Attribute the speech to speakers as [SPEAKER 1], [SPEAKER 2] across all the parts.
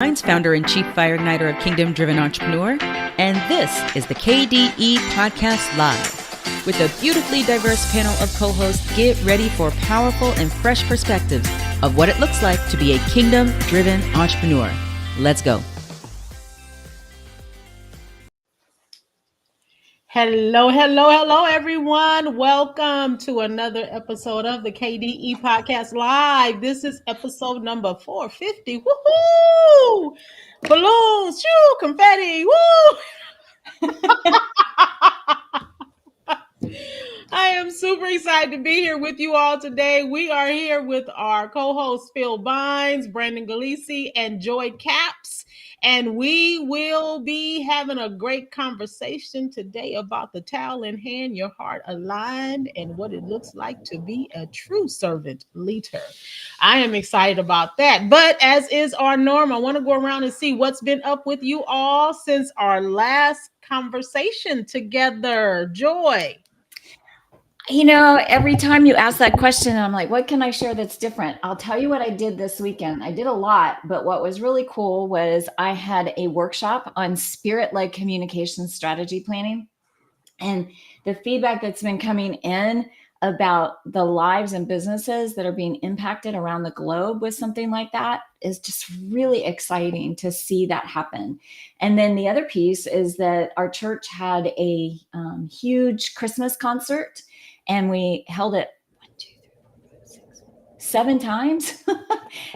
[SPEAKER 1] Bynes, founder and chief fire igniter of Kingdom Driven Entrepreneur, and this is the KDE Podcast Live. With a beautifully diverse panel of co-hosts, get ready for powerful and fresh perspectives of what it looks like to be a Kingdom Driven Entrepreneur. Let's go.
[SPEAKER 2] Hello, everyone. Welcome to another episode of the KDE Podcast Live. This is episode number 450. Woohoo! Balloons, shoo, confetti, woo! I am super excited to be here with you all today. We are here with our co-hosts Phil Bynes, Brandon Galisi, and Joy Caps. And we will be having a great conversation today about the towel in hand, your heart aligned, and what it looks like to be a true servant leader. I am excited about that. But as is our norm, I want to go around and see what's been up with you all since our last conversation together. Joy.
[SPEAKER 3] You know, every time you ask that question, I'm like, what can I share that's different? I'll tell you what I did this weekend. I did a lot, but what was really cool was I had a workshop on spirit-led communication strategy planning. And the feedback that's been coming in about the lives and businesses that are being impacted around the globe with something like that is just really exciting to see that happen. And then the other piece is that our church had a huge Christmas concert. And we held it 7 times.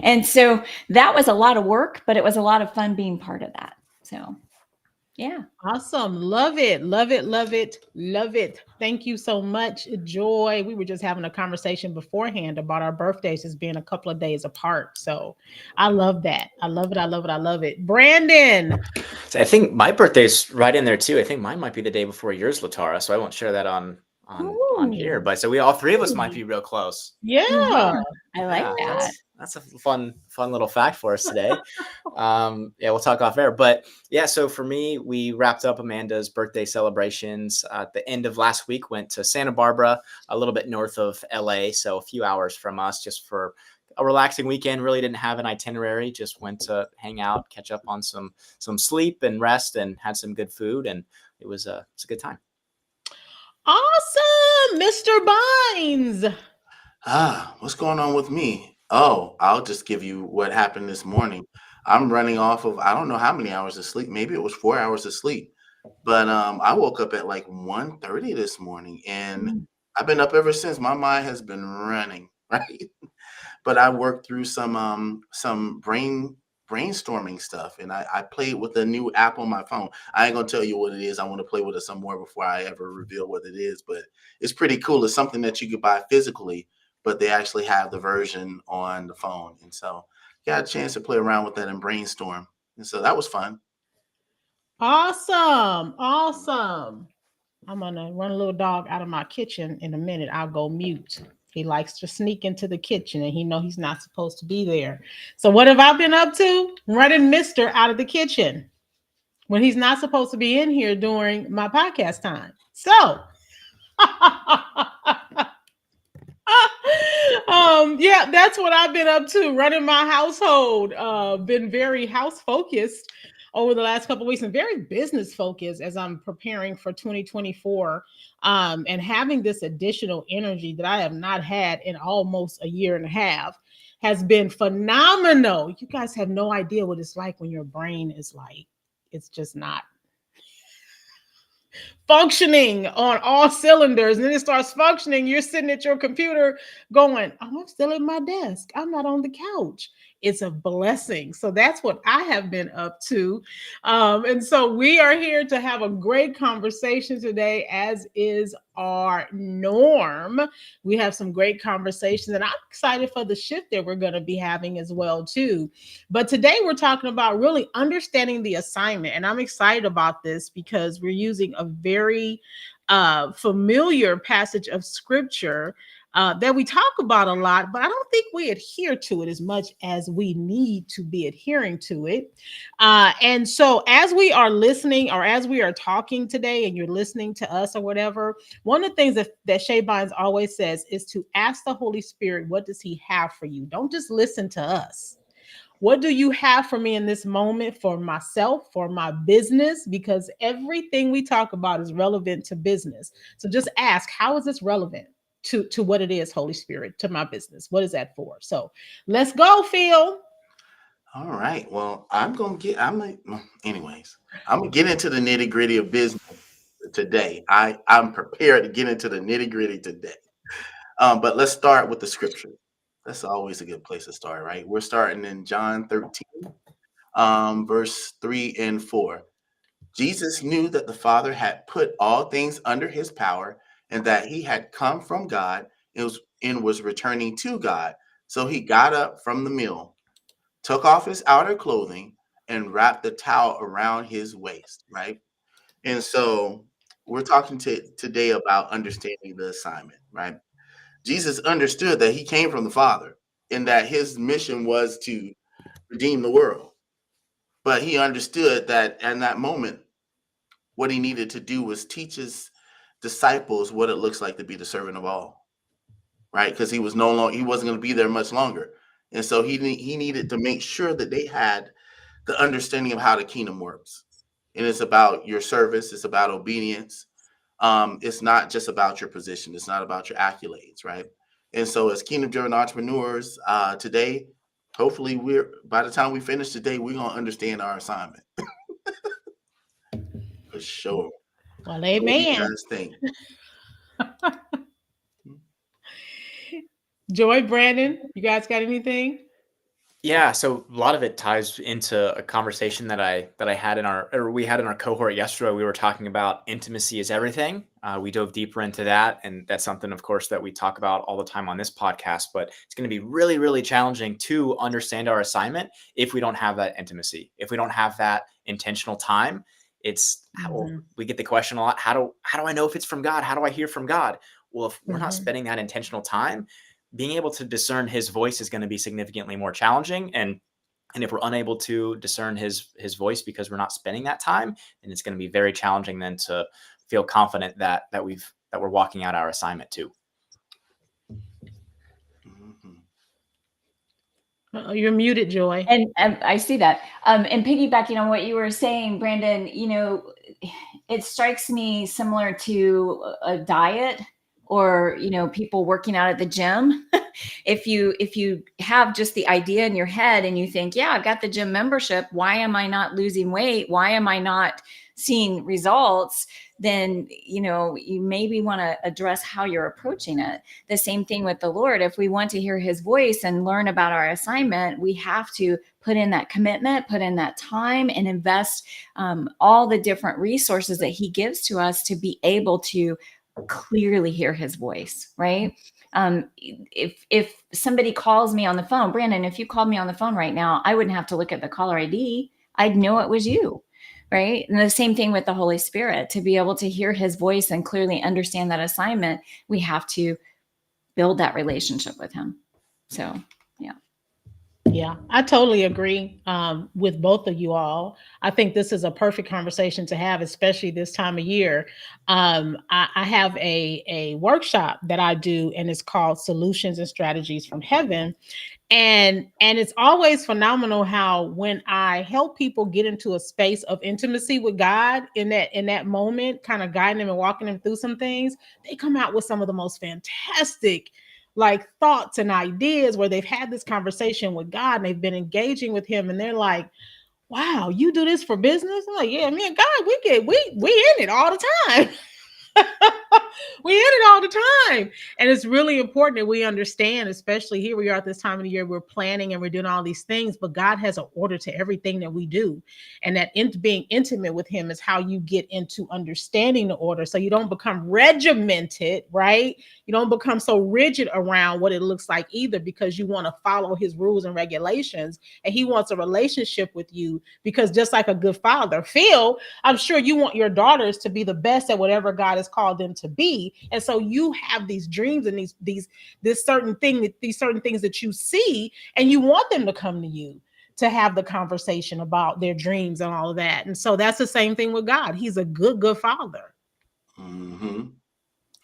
[SPEAKER 3] And so that was a lot of work, but it was a lot of fun being part of that. So, yeah.
[SPEAKER 2] Awesome. Love it. Love it. Love it. Love it. Thank you so much, Joy. We were just having a conversation beforehand about our birthdays as being a couple of days apart. So I love that. I love it. I love it. I love it. Brandon.
[SPEAKER 4] So I think my birthday's right in there too. I think mine might be the day before yours, Latara. So I won't share that on here, but so we all three of us might be real close.
[SPEAKER 2] Yeah,
[SPEAKER 3] I like that.
[SPEAKER 4] That's a fun little fact for us today. We'll talk off air, but yeah. So for me, we wrapped up Amanda's birthday celebrations at the end of last week. Went to Santa Barbara, a little bit north of LA, so a few hours from us, just for a relaxing weekend. Really didn't have an itinerary. Just went to hang out, catch up on some sleep and rest, and had some good food, and it was a good time.
[SPEAKER 2] Awesome, Mr. Bynes.
[SPEAKER 5] What's going on with me? Oh, I'll just give you what happened this morning. I'm running off of, I don't know how many hours of sleep. Maybe it was 4 hours of sleep. But I woke up at like 1:30 this morning, and I've been up ever since. My mind has been running, right? But I worked through some brainstorming stuff, and I played with a new app on my phone. I ain't gonna tell you what it is. I want to play with it some more before I ever reveal what it is, but it's pretty cool. It's something that you could buy physically, but they actually have the version on the phone. And so got a chance to play around with that and brainstorm. And so that was fun.
[SPEAKER 2] Awesome. I'm gonna run a little dog out of my kitchen in a minute. I'll go mute. He likes to sneak into the kitchen, and he knows he's not supposed to be there. So what have I been up to? Running Mr. out of the kitchen when he's not supposed to be in here during my podcast time. So, yeah, that's what I've been up to, running my household. Been very house focused over the last couple of weeks, and very business focused as I'm preparing for 2024, and having this additional energy that I have not had in almost a year and a half has been phenomenal. You guys have no idea what it's like when your brain is like, it's just not functioning on all cylinders, and then it starts functioning. You're sitting at your computer going, oh, I'm still at my desk. I'm not on the couch. It's a blessing. So that's what I have been up to. And so we are here to have a great conversation today, as is our norm. We have some great conversations, and I'm excited for the shift that we're going to be having as well, too. But today we're talking about really understanding the assignment. And I'm excited about this because we're using a very familiar passage of scripture that we talk about a lot, but I don't think we adhere to it as much as we need to be adhering to it. And so as we are listening, or as we are talking today and you're listening to us or whatever, one of the things that Shay Bynes always says is to ask the Holy Spirit, what does he have for you? Don't just listen to us. What do you have for me in this moment, for myself, for my business? Because everything we talk about is relevant to business. So just ask, how is this relevant to what it is, Holy Spirit, to my business? What is that for? So let's go, Phil.
[SPEAKER 5] All right. Well, anyways, I'm gonna get into the nitty gritty of business today. I'm prepared to get into the nitty gritty today. But let's start with the scripture. That's always a good place to start, right? We're starting in John 13, verse 3 and 4. Jesus knew that the Father had put all things under his power and that he had come from God and was returning to God. So he got up from the meal, took off his outer clothing, and wrapped the towel around his waist, right? And so we're talking today about understanding the assignment, right? Jesus understood that he came from the Father and that his mission was to redeem the world. But he understood that in that moment, what he needed to do was teach his disciples what it looks like to be the servant of all, right? Because he wasn't going to be there much longer. And so he needed to make sure that they had the understanding of how the kingdom works. And it's about your service. It's about obedience. It's not just about your position. It's not about your accolades, right? And so as kingdom-driven entrepreneurs today, hopefully by the time we finish today, we're going to understand our assignment. For sure.
[SPEAKER 2] Well,
[SPEAKER 5] What do you
[SPEAKER 2] amen.
[SPEAKER 5] guys think?
[SPEAKER 2] Joy, Brandon, you guys got anything?
[SPEAKER 4] Yeah, so a lot of it ties into a conversation that we had in our cohort yesterday. We were talking about intimacy is everything. We dove deeper into that, and that's something, of course, that we talk about all the time on this podcast. But it's going to be really, really challenging to understand our assignment if we don't have that intimacy, if we don't have that intentional time. We get the question a lot: how do I know if it's from God? How do I hear from God? Well, if we're not spending that intentional time, being able to discern his voice is going to be significantly more challenging. And if we're unable to discern his voice because we're not spending that time, then it's going to be very challenging then to feel confident that we're walking out our assignment too.
[SPEAKER 2] You're muted, Joy.
[SPEAKER 3] And I see that. And piggybacking on what you were saying, Brandon, it strikes me similar to a diet or, people working out at the gym. If you have just the idea in your head and you think, yeah, I've got the gym membership, why am I not losing weight? Why am I not seeing results? Then, you maybe want to address how you're approaching it. The same thing with the Lord. If we want to hear his voice and learn about our assignment, we have to put in that commitment, put in that time, and invest all the different resources that he gives to us to be able to clearly hear his voice, right? If somebody calls me on the phone, Brandon, if you called me on the phone right now, I wouldn't have to look at the caller ID. I'd know it was you, right? And the same thing with the Holy Spirit. To be able to hear his voice and clearly understand that assignment, we have to build that relationship with him. So, yeah.
[SPEAKER 2] Yeah, I totally agree with both of you all. I think this is a perfect conversation to have, especially this time of year. I have a workshop that I do, and it's called Solutions and Strategies from Heaven. And it's always phenomenal how when I help people get into a space of intimacy with God in that moment, kind of guiding them and walking them through some things, they come out with some of the most fantastic thoughts and ideas where they've had this conversation with God and they've been engaging with him, and they're like, wow, you do this for business? I'm like, yeah, me and God, we in it all the time. We in it all the time. And it's really important that we understand, especially here we are at this time of the year, we're planning and we're doing all these things, but God has an order to everything that we do. And that being intimate with him is how you get into understanding the order. So you don't become regimented, right? You don't become so rigid around what it looks like either, because you want to follow his rules and regulations. And he wants a relationship with you, because just like a good father, Phil, I'm sure you want your daughters to be the best at whatever God has called them to be. And so you have these dreams and these certain things that you see, and you want them to come to you to have the conversation about their dreams and all of that. And so that's the same thing with God. He's a good father.
[SPEAKER 5] Mm-hmm.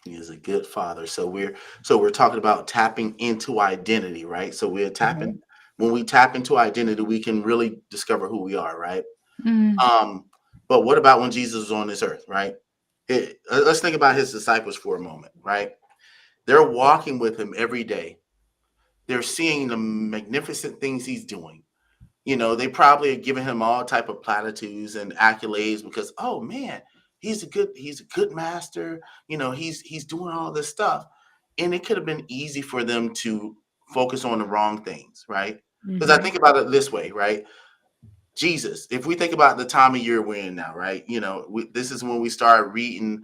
[SPEAKER 5] He is a good father. So we're talking about tapping into identity, right? So we're tapping when we tap into identity, we can really discover who we are, right?
[SPEAKER 3] Mm.
[SPEAKER 5] But what about when Jesus was on this earth, right? Let's think about his disciples for a moment, right? They're walking with him every day. They're seeing the magnificent things he's doing. They probably are giving him all type of platitudes and accolades because, oh man, he's a good master. He's doing all this stuff. And it could have been easy for them to focus on the wrong things, right? Because I think about it this way, right? Jesus, if we think about the time of year we're in now, right? This is when we start reading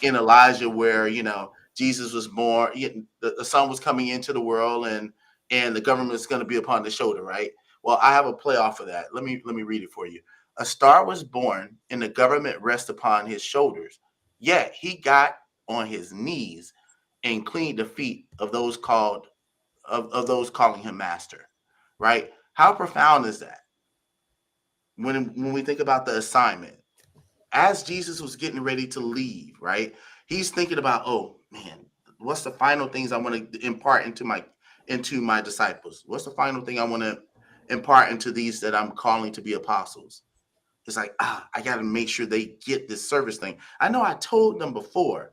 [SPEAKER 5] in Elijah where, Jesus was born, the son was coming into the world and the government is going to be upon the shoulder, right? Well, I have a play off of that. Let me read it for you. A star was born and the government rests upon his shoulders. Yet he got on his knees and cleaned the feet of those of those calling him master, right? How profound is that? When we think about the assignment, as Jesus was getting ready to leave, right? He's thinking about, oh man, what's the final things I want to impart into my disciples? What's the final thing I want to impart into these that I'm calling to be apostles? It's like, I got to make sure they get this service thing. I know I told them before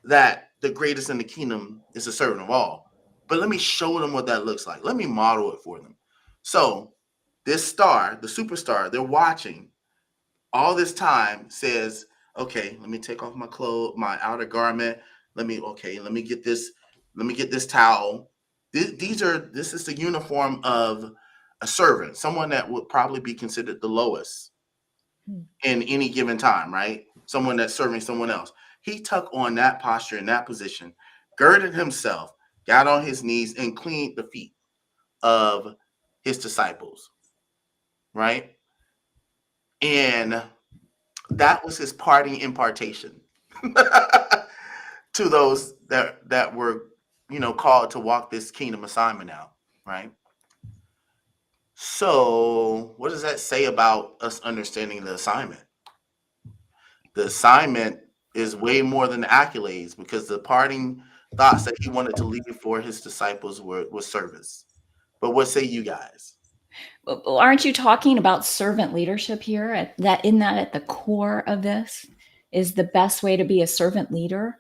[SPEAKER 5] that the greatest in the kingdom is a servant of all, but let me show them what that looks like. Let me model it for them. So this star, the superstar, they're watching all this time says, okay, let me take off my clothes, my outer garment. Let me get this towel. This is the uniform of a servant, someone that would probably be considered the lowest in any given time, right? Someone that's serving someone else. He took on that posture and that position, girded himself, got on his knees and cleaned the feet of his disciples, right? And that was his parting impartation to those that were, called to walk this kingdom assignment out, right? So what does that say about us understanding the assignment? The assignment is way more than the accolades because the parting thoughts that he wanted to leave for his disciples was service. But what say you guys?
[SPEAKER 3] Well, aren't you talking about servant leadership here? At the core of this is the best way to be a servant leader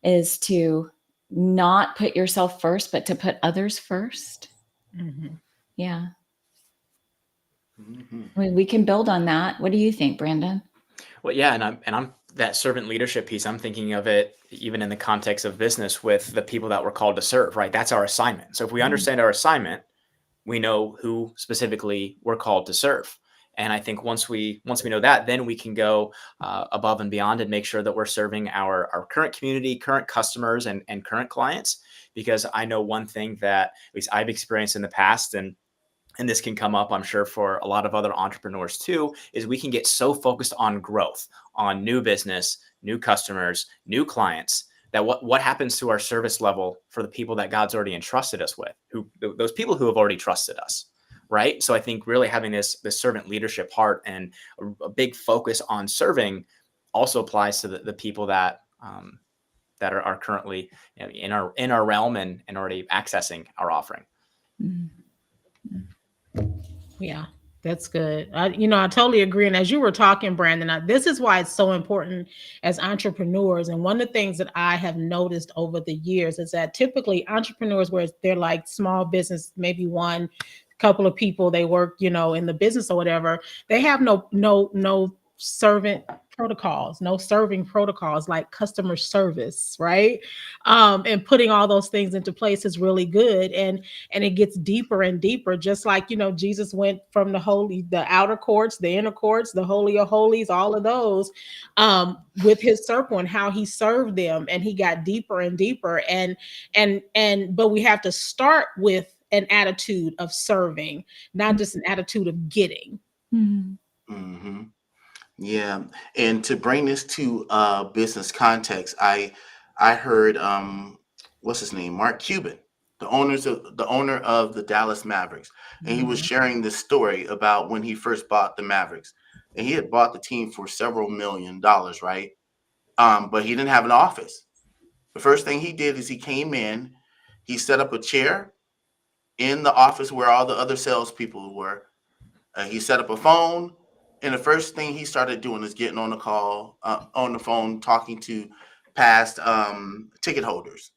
[SPEAKER 3] is to not put yourself first, but to put others first.
[SPEAKER 2] Mm-hmm.
[SPEAKER 3] Yeah.
[SPEAKER 5] Mm-hmm.
[SPEAKER 3] We can build on that. What do you think, Brandon?
[SPEAKER 4] Well, yeah, and I'm that servant leadership piece. I'm thinking of it even in the context of business with the people that we're called to serve, right? That's our assignment. So if we understand our assignment, we know who specifically we're called to serve. And I think once we know that, then we can go above and beyond and make sure that we're serving our current community, current customers, and current clients. Because I know one thing that at least I've experienced in the past, and this can come up, I'm sure, for a lot of other entrepreneurs too, is we can get so focused on growth, on new business, new customers, new clients, that what happens to our service level for the people that God's already entrusted us with, those people who have already trusted us, right? So I think really having this servant leadership heart and a big focus on serving also applies to the people that are currently in our realm and already accessing our offering.
[SPEAKER 3] Mm-hmm.
[SPEAKER 2] Yeah, that's good. I totally agree. And as you were talking, Brandon, this is why it's so important as entrepreneurs. And one of the things that I have noticed over the years is that typically entrepreneurs, where they're like small business, maybe one couple of people, they work, in the business or whatever, they have no serving protocols like customer service, right? And putting all those things into place is really good. And it gets deeper and deeper, just like, Jesus went from the outer courts, the inner courts, the holy of holies, all of those, with his circle and how he served them. And he got deeper and deeper. But we have to start with an attitude of serving, not just an attitude of getting.
[SPEAKER 3] Mm-hmm.
[SPEAKER 5] Mm-hmm. Yeah, and to bring this to business context, I heard what's his name, Mark Cuban, the owner of the Dallas Mavericks, and he was sharing this story about when he first bought the Mavericks, and he had bought the team for several $1 million, right? But he didn't have an office. The first thing he did is he came in, he set up a chair, in the office where all the other salespeople were. He set up a phone, and the first thing he started doing is getting on the phone, talking to past ticket holders,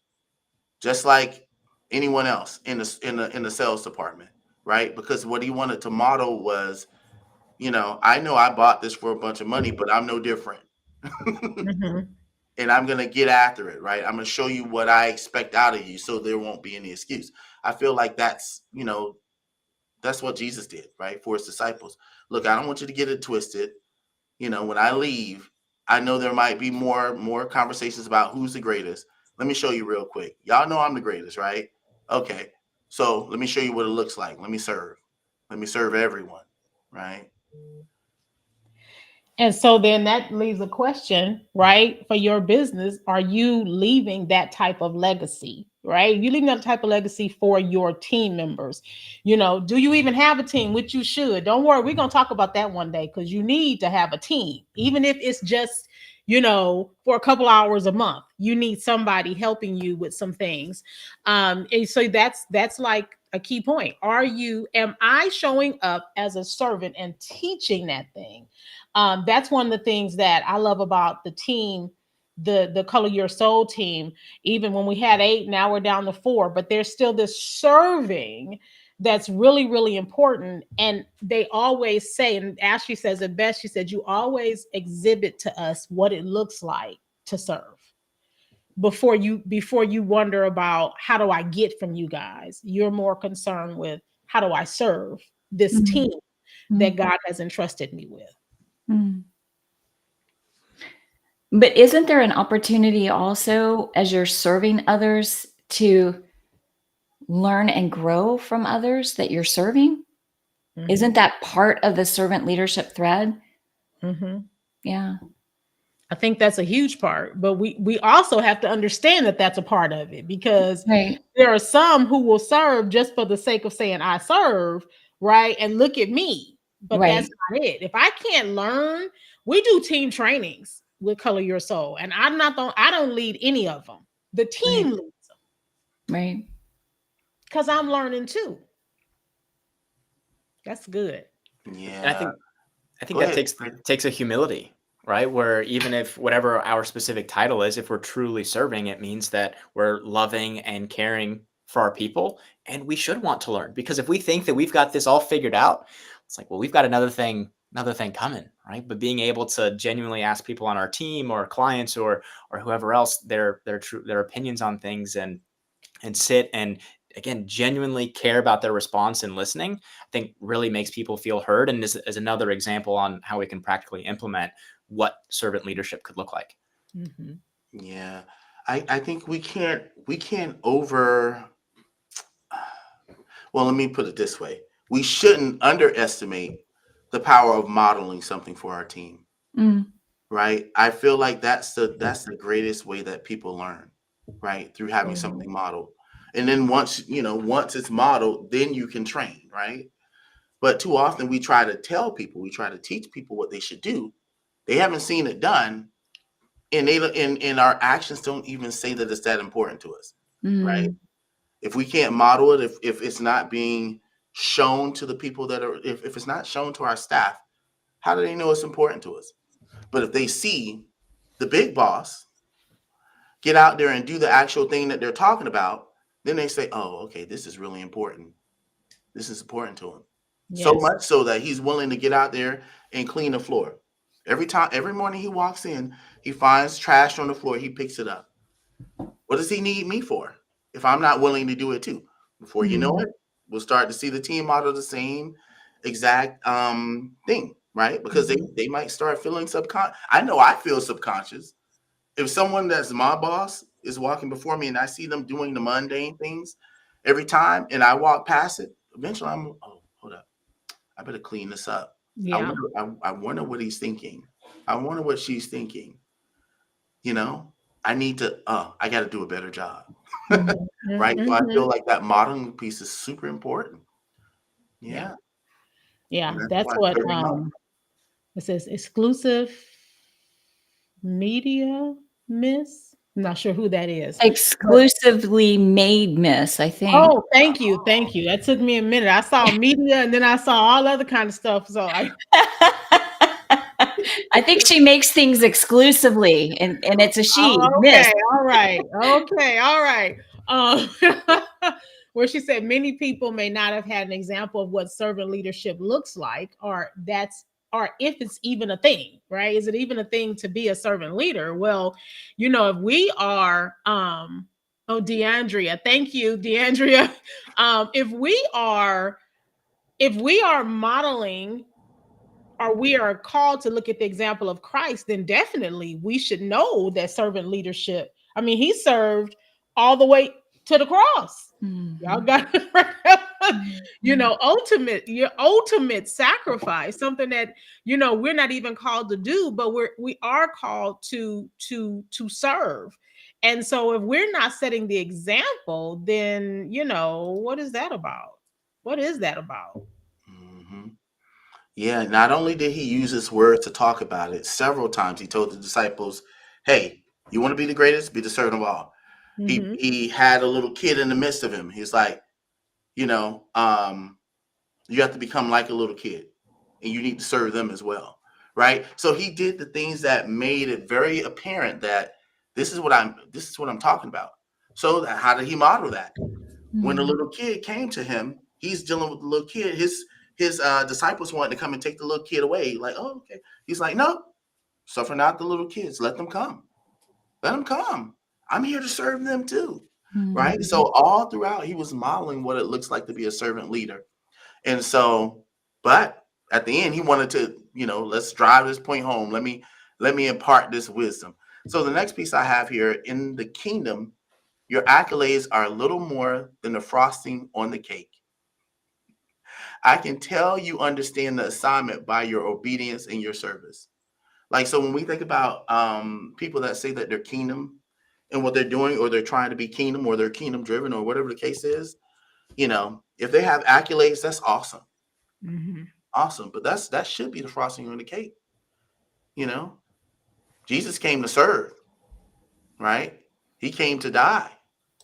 [SPEAKER 5] just like anyone else in the sales department, right? Because what he wanted to model was, I know I bought this for a bunch of money, but I'm no different.
[SPEAKER 2] Mhm.
[SPEAKER 5] And I'm going to get after it, right? I'm going to show you what I expect out of you so there won't be any excuse. I feel like that's what Jesus did, right? For his disciples. Look, I don't want you to get it twisted. When I leave, I know there might be more conversations about who's the greatest. Let me show you real quick. Y'all know I'm the greatest, right? Okay. So let me show you what it looks like. Let me serve. Let me serve everyone, right?
[SPEAKER 2] And so then that leaves a question, right? For your business, are you leaving that type of legacy, right? You leaving that type of legacy for your team members. Do you even have a team, which you should? Don't worry, we're going to talk about that one day, because you need to have a team, even if it's just, for a couple hours a month. You need somebody helping you with some things. And so that's like a key point. Am I showing up as a servant and teaching that thing? That's one of the things that I love about the team, the Color Your Soul team. Even when we had 8, now we're down to 4, but there's still this serving that's really, really important. And they always say, and Ashley says it best, she said, you always exhibit to us what it looks like to serve before you wonder about how do I get from you guys. You're more concerned with how do I serve this
[SPEAKER 3] Mhm.
[SPEAKER 2] team that God has entrusted me with.
[SPEAKER 3] Mm. But isn't there an opportunity also, as you're serving others, to learn and grow from others that you're serving? Isn't that part of the servant leadership thread?
[SPEAKER 2] Mm-hmm.
[SPEAKER 3] Yeah.
[SPEAKER 2] I think that's a huge part, but we also have to understand that that's a part of it, because
[SPEAKER 3] Right.
[SPEAKER 2] there are some who will serve just for the sake of saying I serve, right? And look at me, but that's
[SPEAKER 3] Right.
[SPEAKER 2] not it. If I can't learn, we do team trainings with Color Your Soul, and I don't lead any of them. The team
[SPEAKER 3] Right.
[SPEAKER 2] leads them
[SPEAKER 3] Right.
[SPEAKER 2] because I'm learning too. That's good.
[SPEAKER 4] And I
[SPEAKER 5] Yeah.
[SPEAKER 4] think I think
[SPEAKER 5] Go
[SPEAKER 4] that
[SPEAKER 5] ahead.
[SPEAKER 4] takes a humility, right? Where even if whatever our specific title is, if we're truly serving, it means that we're loving and caring for our people, and we should want to learn. Because if we think that we've got this all figured out, it's like, well, we've got another thing coming, right? But being able to genuinely ask people on our team or clients or whoever else their opinions on things, and sit and again genuinely care about their response and listening, I think really makes people feel heard, and is another example on how we can practically implement what servant leadership could look like.
[SPEAKER 2] Mm-hmm.
[SPEAKER 5] Yeah. I think we can't over well, let me put it this way. We shouldn't underestimate the power of modeling something for our team,
[SPEAKER 3] Mm.
[SPEAKER 5] right? I feel like that's the greatest way that people learn, right? Through having
[SPEAKER 2] Mm-hmm.
[SPEAKER 5] something modeled. And then once it's modeled, then you can train, right? But too often we try to tell people, we try to teach people what they should do. They haven't seen it done, and and our actions don't even say that it's that important to us, right?
[SPEAKER 3] Mm.
[SPEAKER 5] If we can't model it, if it's not being shown to the people that are, if it's not shown to our staff, how do they know it's important to us? But if they see the big boss get out there and do the actual thing that they're talking about, then they say, oh, okay, this is really important. This is important to him. So
[SPEAKER 2] Yes.
[SPEAKER 5] much so that he's willing to get out there and clean the floor. Every morning he walks in, he finds trash on the floor, he picks it up. What does he need me for if I'm not willing to do it too? Before you know
[SPEAKER 3] Mm.
[SPEAKER 5] it, we'll start to see the team model the same exact thing, right? Because they might start feeling subconscious. I know I feel subconscious. If someone that's my boss is walking before me and I see them doing the mundane things every time and I walk past it, eventually oh, hold up. I better clean this up.
[SPEAKER 2] Yeah.
[SPEAKER 5] I wonder what he's thinking. I wonder what she's thinking. You know, I need to, I got to do a better job.
[SPEAKER 2] Mm-hmm.
[SPEAKER 5] Right? So I
[SPEAKER 2] Mm-hmm.
[SPEAKER 5] feel like that modeling piece is super important.
[SPEAKER 2] Yeah.
[SPEAKER 5] Yeah.
[SPEAKER 2] Yeah.
[SPEAKER 5] And that's
[SPEAKER 2] That's
[SPEAKER 5] why
[SPEAKER 2] what
[SPEAKER 5] serving others.
[SPEAKER 2] it says. Exclusive media miss. I'm not sure who that is.
[SPEAKER 3] Exclusively made, Miss, I think.
[SPEAKER 2] Oh, thank you. Thank you. That took me a minute. I saw media and then I saw all other kind of stuff. So I
[SPEAKER 3] I think she makes things exclusively, and it's a she,
[SPEAKER 2] oh,
[SPEAKER 3] Miss.
[SPEAKER 2] okay, all right. Okay, all right. Um, where she said many people may not have had an example of what servant leadership looks like, or if it's even a thing, right? Is it even a thing to be a servant leader? Well, if we are oh, DeAndrea, thank you, DeAndrea. If we are modeling, or we are called to look at the example of Christ, then definitely we should know that servant leadership. I mean, he served all the way to the cross. Y'all got your ultimate sacrifice, something that we're not even called to do, but we are called to serve. And so if we're not setting the example, then what is that about? What is that about?
[SPEAKER 5] hmm Yeah, not only did he use his words to talk about it, several times he told the disciples, hey, you want to be the greatest? Be the servant of all.
[SPEAKER 2] Mm-hmm.
[SPEAKER 5] He had a little kid in the midst of him. He's like, you know, um, you have to become like a little kid and you need to serve them as well. Right. So he did the things that made it very apparent that this is what I'm talking about. So how did he model that? When the little kid came to him, he's dealing with the little kid. His disciples wanted to come and take the little kid away. Like, oh, okay. He's like, no, suffer not the little kids. Let them come. Let them come. I'm here to serve them too. Right. So all throughout, he was modeling what it looks like to be a servant leader. And so, but at the end, he wanted to, let's drive this point home. Let me impart this wisdom. So the next piece I have here, in the kingdom, your accolades are a little more than the frosting on the cake. I can tell you understand the assignment by your obedience and your service. Like, so when we think about people that say that they're kingdom and what they're doing, or they're trying to be kingdom, or they're kingdom driven, or whatever the case is, if they have accolades, that's awesome.
[SPEAKER 2] Mm-hmm.
[SPEAKER 5] Awesome. But that should be the frosting on the cake. Jesus came to serve, right? He came to die,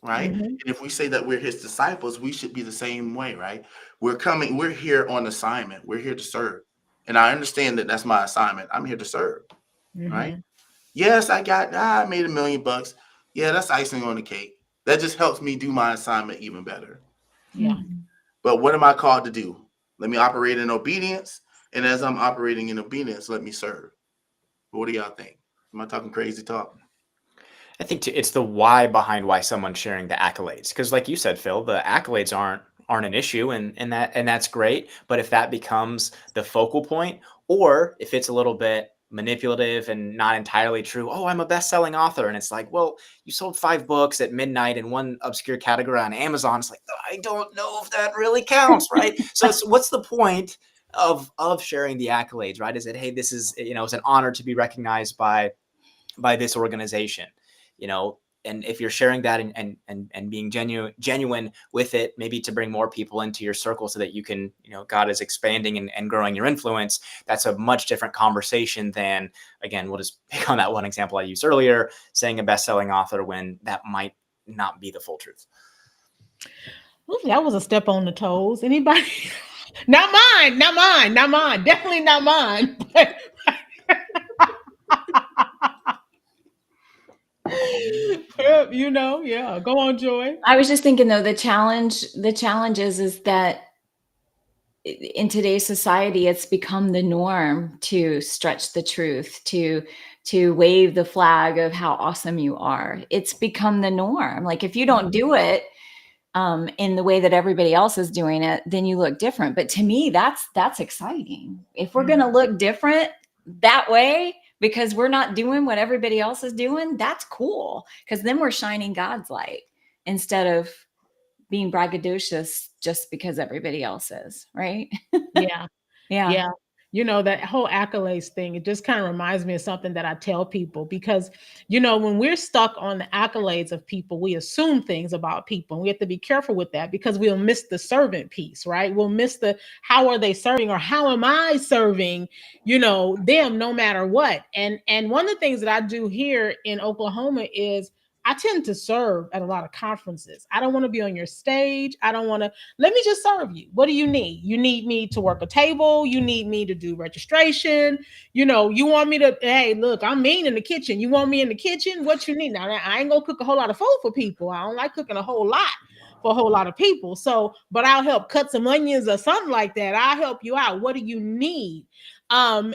[SPEAKER 5] right?
[SPEAKER 2] Mm-hmm.
[SPEAKER 5] And if we say that we're his disciples, we should be the same way, right? We're here on assignment. We're here to serve. And I understand that that's my assignment. I'm here to serve, right?
[SPEAKER 2] Mm-hmm.
[SPEAKER 5] Yes, I made $1 million. Yeah, that's icing on the cake. That just helps me do my assignment even better.
[SPEAKER 2] Yeah.
[SPEAKER 5] But what am I called to do? Let me operate in obedience. And as I'm operating in obedience, let me serve. But what do y'all think? Am I talking crazy talk?
[SPEAKER 4] I think it's the why behind why someone's sharing the accolades. Because like you said, Phil, the accolades aren't an issue, and that's great. But if that becomes the focal point, or if it's a little bit manipulative and not entirely true, oh, I'm a best-selling author, and it's like, well, you sold 5 books at midnight in one obscure category on Amazon. It's like, I don't know if that really counts, right? So what's the point of sharing the accolades, right? Is it, hey, this is, it's an honor to be recognized by this organization, and if you're sharing that and being genuine with it, maybe to bring more people into your circle so that you can, God is expanding and growing your influence, that's a much different conversation than, again, we'll just pick on that one example I used earlier, saying a best-selling author when that might not be the full truth.
[SPEAKER 2] Ooh, that was a step on the toes. Anybody? Not mine. Definitely not mine. Yeah. Go on, Joy.
[SPEAKER 3] I was just thinking, though, the challenge is that in today's society, it's become the norm to stretch the truth, to wave the flag of how awesome you are. It's become the norm. Like, if you don't do it in the way that everybody else is doing it, then you look different. But to me, that's exciting. If we're going to look different that way, because we're not doing what everybody else is doing, that's cool. Because then we're shining God's light instead of being braggadocious just because everybody else is, right?
[SPEAKER 2] Yeah.
[SPEAKER 3] Yeah.
[SPEAKER 2] That whole accolades thing, it just kind of reminds me of something that I tell people, because, when we're stuck on the accolades of people, we assume things about people. And we have to be careful with that, because we'll miss the servant piece, right? We'll miss the, how are they serving, or how am I serving, them, no matter what. And one of the things that I do here in Oklahoma is I tend to serve at a lot of conferences. I don't want to be on your stage. I don't want to, let me just serve you. What do you need? You need me to work a table. You need me to do registration. You know, you want me to, hey, look, I'm mean in the kitchen. You want me in the kitchen? What you need? Now, I ain't going to cook a whole lot of food for people. I don't like cooking a whole lot for a whole lot of people. So, but I'll help cut some onions or something like that. I'll help you out. What do you need? And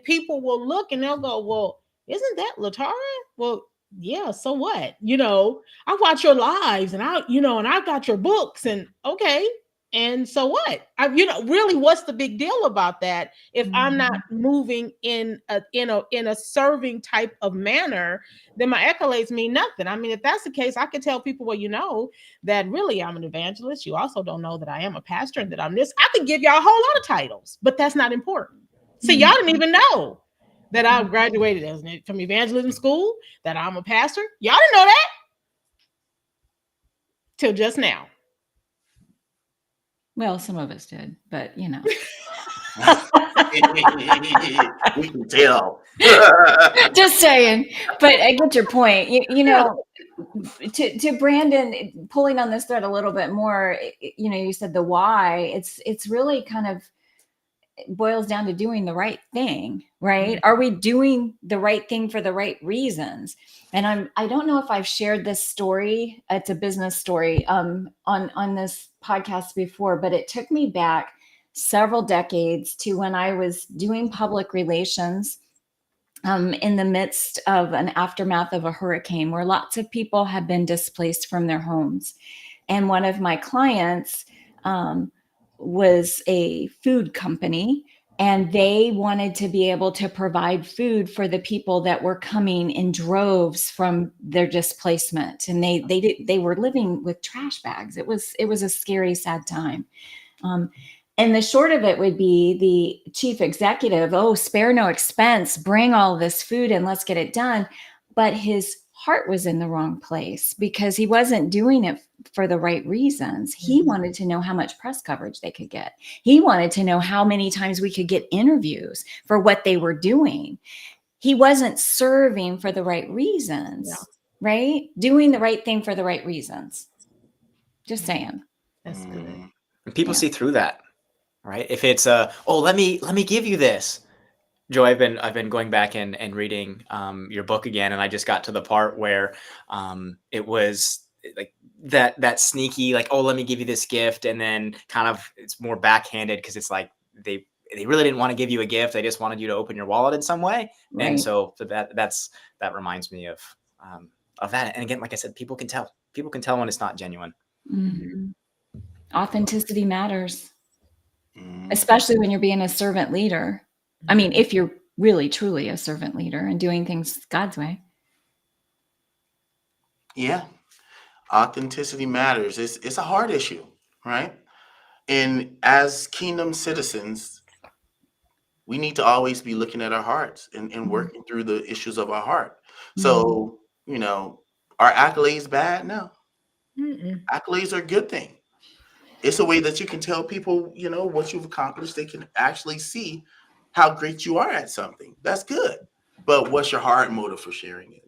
[SPEAKER 2] people will look and they'll go, well, isn't that Latara? Well, yeah, so what? You know, I watch your lives and I've got your books and okay. And so what? Really, what's the big deal about that? If I'm not moving in a serving type of manner, then my accolades mean nothing. I mean, if that's the case, I could tell people, well, you know, that really I'm an evangelist. You also don't know that I am a pastor and that I'm this. I could give y'all a whole lot of titles, but that's not important. See, y'all didn't even know that I graduated from evangelism school, that I'm a pastor. Y'all didn't know that till just now.
[SPEAKER 3] Well, some of us did, but you know.
[SPEAKER 5] We can tell.
[SPEAKER 3] Just saying. But I get your point. You know, to Brandon, pulling on this thread a little bit more, you know, you said the why. It's really kind of boils down to doing the right thing, right? Are we doing the right thing for the right reasons? And I don't know if I've shared this story. It's a business story on this podcast before, but it took me back several decades to when I was doing public relations in the midst of an aftermath of a hurricane where lots of people had been displaced from their homes. And one of my clients was a food company, and they wanted to be able to provide food for the people that were coming in droves from their displacement. And they were living with trash bags. It was a scary, sad time. And the short of it would be the chief executive, spare no expense, bring all this food and let's get it done. But his heart was in the wrong place because he wasn't doing it for the right reasons. He wanted to know how much press coverage they could get. He wanted to know how many times we could get interviews for what they were doing. He wasn't serving for the right reasons, right? Doing the right thing for the right reasons. Just saying.
[SPEAKER 2] That's good.
[SPEAKER 4] And people see through that, right? If it's let me give you this. Joe, I've been going back and reading your book again, and I just got to the part where it was like that sneaky, like, let me give you this gift, and then kind of it's more backhanded because it's like they really didn't want to give you a gift; they just wanted you to open your wallet in some way. Right. And so that reminds me of that. And again, like I said, people can tell when it's not genuine.
[SPEAKER 3] Mm-hmm. Authenticity matters, especially when you're being a servant leader. I mean, if you're really, truly a servant leader and doing things God's way.
[SPEAKER 5] Yeah. Authenticity matters. It's a hard issue, right? And as kingdom citizens, we need to always be looking at our hearts and working through the issues of our heart. So, you know, are accolades bad? No. Accolades are a good thing. It's a way that you can tell people, you know, what you've accomplished. They can actually see how great you are at something. That's good. But what's your heart motive for sharing it?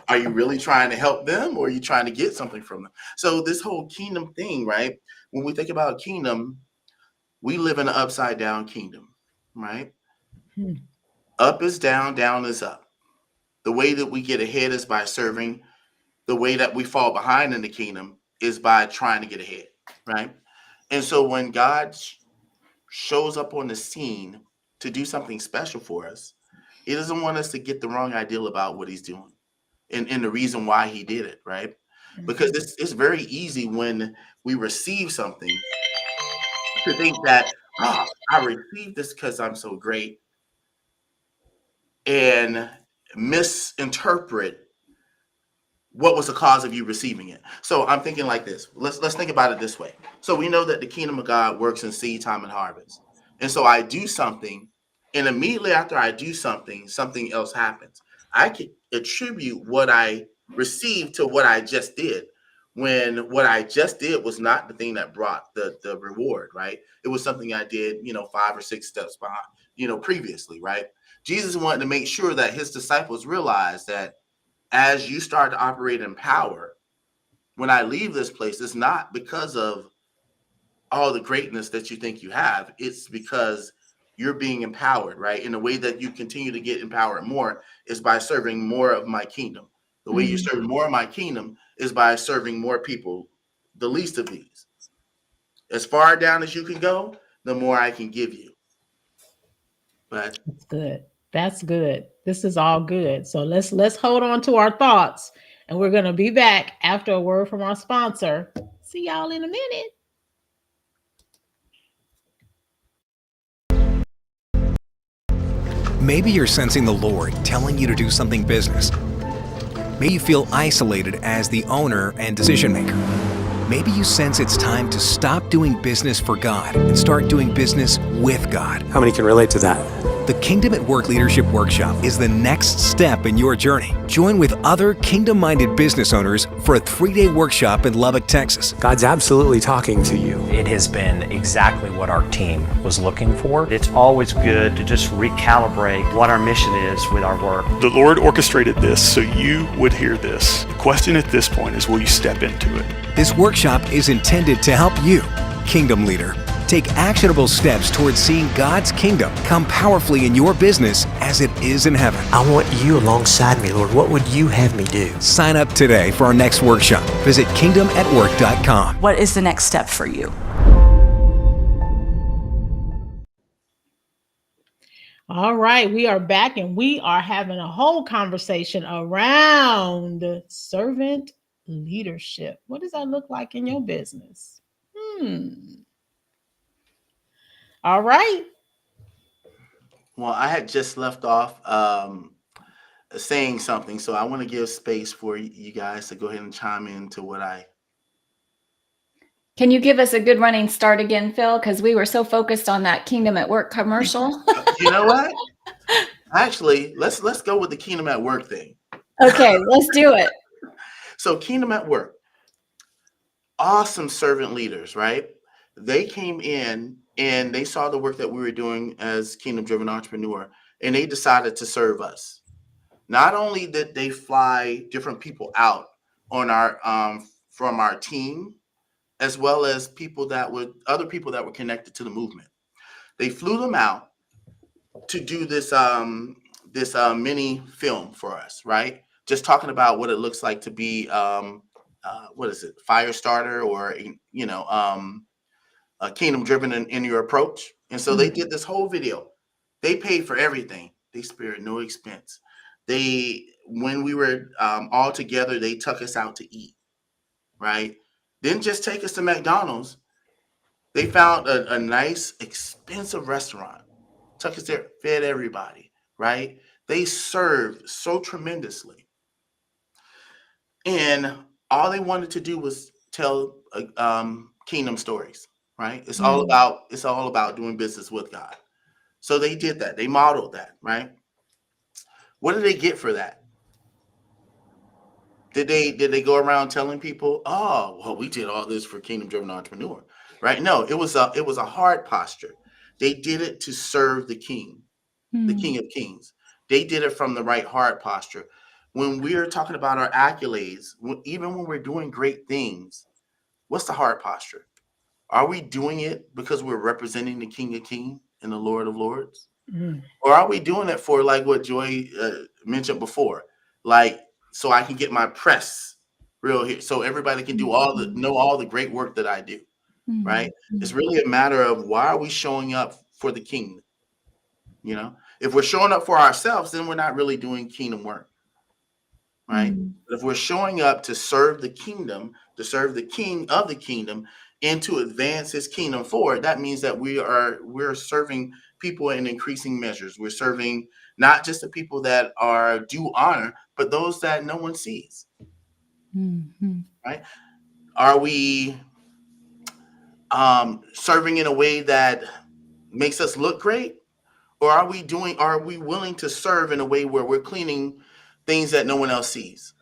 [SPEAKER 5] Are you really trying to help them, or are you trying to get something from them? So this whole kingdom thing, right? When we think about kingdom, we live in an upside down kingdom, right? Up is down, down is up. The way that we get ahead is by serving. The way that we fall behind in the kingdom is by trying to get ahead, right? And so when God shows up on the scene to do something special for us, he doesn't want us to get the wrong idea about what he's doing and the reason why he did it, right? Because it's very easy when we receive something to think that, I received this because I'm so great, and misinterpret what was the cause of you receiving it. So I'm thinking like this. Let's think about it this way. So we know that the kingdom of God works in seed time and harvest. And so I do something, and immediately after I do something, something else happens. I can attribute what I received to what I just did. when what I just did was not the thing that brought the reward, right? It was something I did, 5 or 6 steps behind, previously, right? Jesus wanted to make sure that his disciples realized that as you start to operate in power, when I leave this place, it's not because of all the greatness that you think you have. It's because you're being empowered, right? And the way that you continue to get empowered more is by serving more of my kingdom. The way you serve more of my kingdom is by serving more people, the least of these. As far down as you can go, the more I can give you. But
[SPEAKER 2] That's good. That's good. This is all good. So let's hold on to our thoughts, and we're going to be back after a word from our sponsor. See y'all in a minute.
[SPEAKER 6] Maybe you're sensing the Lord telling you to do something business. Maybe you feel isolated as the owner and decision maker. Maybe you sense it's time to stop doing business for God and start doing business with God.
[SPEAKER 7] How many can relate to that?
[SPEAKER 6] The Kingdom at Work Leadership Workshop is the next step in your journey. Join with other kingdom-minded business owners for a 3-day workshop in Lubbock, Texas.
[SPEAKER 7] God's absolutely talking to you.
[SPEAKER 8] It has been exactly what our team was looking for. It's always good to just recalibrate what our mission is with our work.
[SPEAKER 9] The Lord orchestrated this so you would hear this. The question at this point is, will you step into it?
[SPEAKER 6] This workshop is intended to help you, Kingdom Leader, take actionable steps towards seeing God's kingdom come powerfully in your business as it is in heaven.
[SPEAKER 7] I want you alongside me, Lord. What would you have me do?
[SPEAKER 6] Sign up today for our next workshop. Visit kingdomatwork.com.
[SPEAKER 10] What is the next step for you?
[SPEAKER 2] All right, we are back, and we are having a whole conversation around servant leadership. What does that look like in your business? All right.
[SPEAKER 5] well, I had just left off saying something, so I want to give space for you guys to go ahead and chime into what I.
[SPEAKER 3] Can you give us a good running start again, Phil? Because we were so focused on that Kingdom at Work commercial.
[SPEAKER 5] You know what? Actually, let's go with the Kingdom at Work thing.
[SPEAKER 3] Okay, let's do it.
[SPEAKER 5] So Kingdom at Work, awesome servant leaders, right? They came in and they saw the work that we were doing as Kingdom Driven Entrepreneur, and they decided to serve us. Not only did they fly different people out on our from our team, as well as other people that were connected to the movement. They flew them out to do this mini film for us, right? Just talking about what it looks like to be fire starter, or kingdom driven in your approach. And so they did this whole video. They paid for everything. They spared no expense. When we were all together, they took us out to eat, right? Didn't just take us to McDonald's. They found a nice, expensive restaurant, took us there, fed everybody, right? They served so tremendously. And all they wanted to do was tell kingdom stories, right? It's all about doing business with God. So they did that. They modeled that, right? What did they get for that? Did they go around telling people, oh, well, we did all this for Kingdom Driven Entrepreneur, right? No, it was a heart posture. They did it to serve the King, the King of Kings. They did it from the right heart posture. When we're talking about our accolades, even when we're doing great things, what's the heart posture? Are we doing it because we're representing the King of Kings and the Lord of Lords? Or are we doing it for, like what Joy mentioned before, like, so I can get my press real here, so everybody can know all the great work that I do, right? It's really a matter of, why are we showing up for the King? If we're showing up for ourselves, then we're not really doing kingdom work, right? But if we're showing up to serve the kingdom, to serve the King of the kingdom, and to advance his kingdom forward, that means that we're serving people in increasing measures. We're serving not just the people that are due honor, but those that no one sees. Right? Are we serving in a way that makes us look great? Or are we willing to serve in a way where we're cleaning things that no one else sees?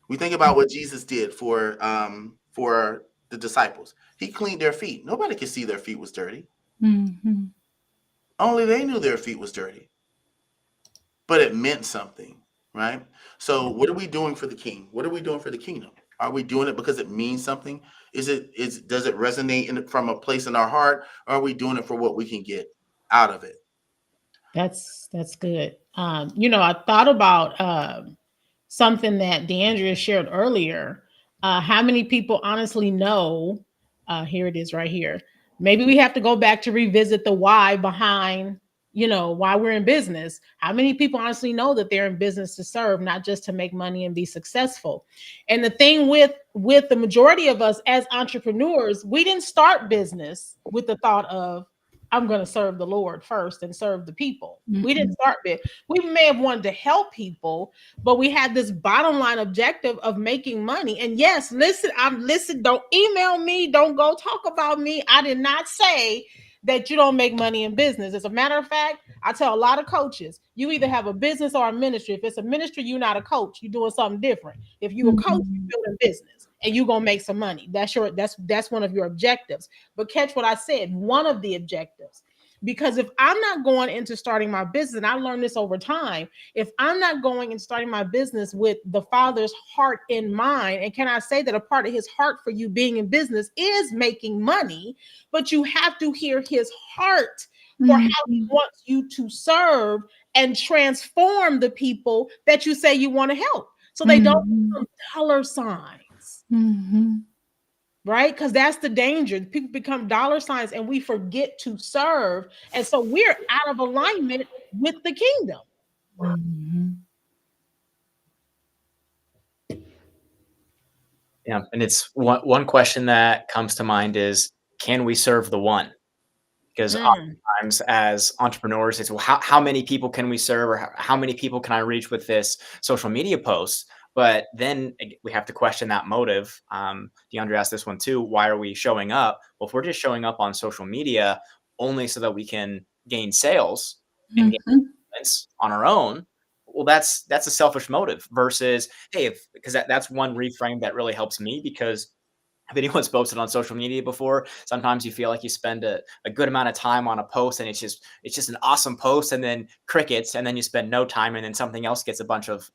[SPEAKER 5] We think about what Jesus did for the disciples. He cleaned their feet. Nobody could see their feet was dirty.
[SPEAKER 3] Mm-hmm.
[SPEAKER 5] Only they knew their feet was dirty. But it meant something, right? So what are we doing for the king? What are we doing for the kingdom? Are we doing it because it means something? Does it resonate from a place in our heart? Or are we doing it for what we can get out of it?
[SPEAKER 2] That's good. I thought about something that DeAndrea shared earlier. How many people honestly know? Here it is right here. Maybe we have to go back to revisit the why behind, why we're in business. How many people honestly know that they're in business to serve, not just to make money and be successful? And the thing with the majority of us as entrepreneurs, we didn't start business with the thought of, I'm going to serve the Lord first and serve the people.
[SPEAKER 3] Mm-hmm.
[SPEAKER 2] We didn't start big. We may have wanted to help people, but we had this bottom line objective of making money. And yes, listen, don't email me. Don't go talk about me. I did not say that you don't make money in business. As a matter of fact, I tell a lot of coaches, you either have a business or a ministry. If it's a ministry, you're not a coach. You're doing something different. If you're a coach, you're building business and you're going to make some money. That's one of your objectives. But catch what I said, one of the objectives. Because if I'm not going into starting my business, and I learned this over time, if I'm not going and starting my business with the Father's heart in mind, and can I say that a part of his heart for you being in business is making money, but you have to hear his heart for how he wants you to serve and transform the people that you say you want to help. So they don't become dollar signs. Right? Because that's the danger. People become dollar signs and we forget to serve. And so we're out of alignment with the kingdom.
[SPEAKER 4] Yeah. And it's one question that comes to mind is, can we serve the one? Because oftentimes as entrepreneurs, it's, well, how many people can we serve, or how many people can I reach with this social media post? But then we have to question that motive. DeAndre asked this one too. Why are we showing up? Well, if we're just showing up on social media only so that we can gain sales and gain influence on our own, well, that's a selfish motive versus, hey, because that's one reframe that really helps me, because if anyone's posted on social media before, sometimes you feel like you spend a good amount of time on a post and it's just an awesome post, and then crickets, and then you spend no time, and then something else gets a bunch of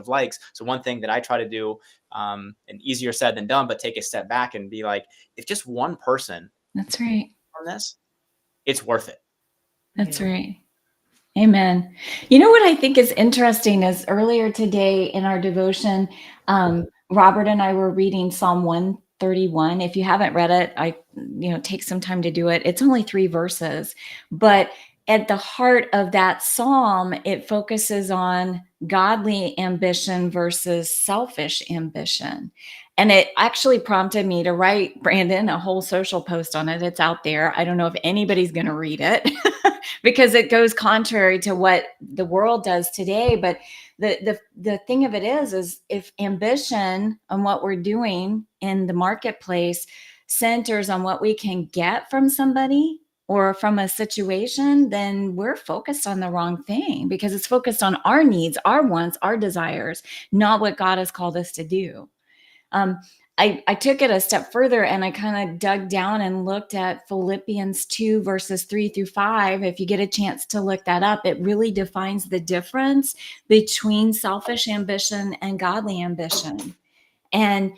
[SPEAKER 4] likes. So one thing that I try to do, and easier said than done, but take a step back and be like, if just one person,
[SPEAKER 3] that's right,
[SPEAKER 4] on this, it's worth it.
[SPEAKER 3] That's right. Amen. You know what I think is interesting is earlier today in our devotion, Robert and I were reading Psalm 131. If you haven't read it, take some time to do it. It's only 3 verses, but at the heart of that psalm, it focuses on godly ambition versus selfish ambition. And it actually prompted me to write, Brandon, a whole social post on it. It's out there. I don't know if anybody's going to read it because it goes contrary to what the world does today. But the thing of it is if ambition on what we're doing in the marketplace centers on what we can get from somebody or from a situation, then we're focused on the wrong thing, because it's focused on our needs, our wants, our desires, not what God has called us to do. I took it a step further and I kind of dug down and looked at Philippians 2 verses 3-5. If you get a chance to look that up, it really defines the difference between selfish ambition and godly ambition. And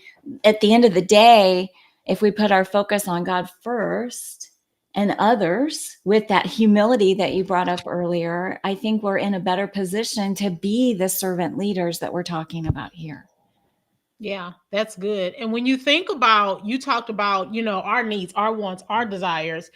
[SPEAKER 3] at the end of the day, if we put our focus on God first and others with that humility that you brought up earlier, I think we're in a better position to be the servant leaders that we're talking about here.
[SPEAKER 2] Yeah, that's good. And when you think about, you talked about, our needs, our wants, our desires.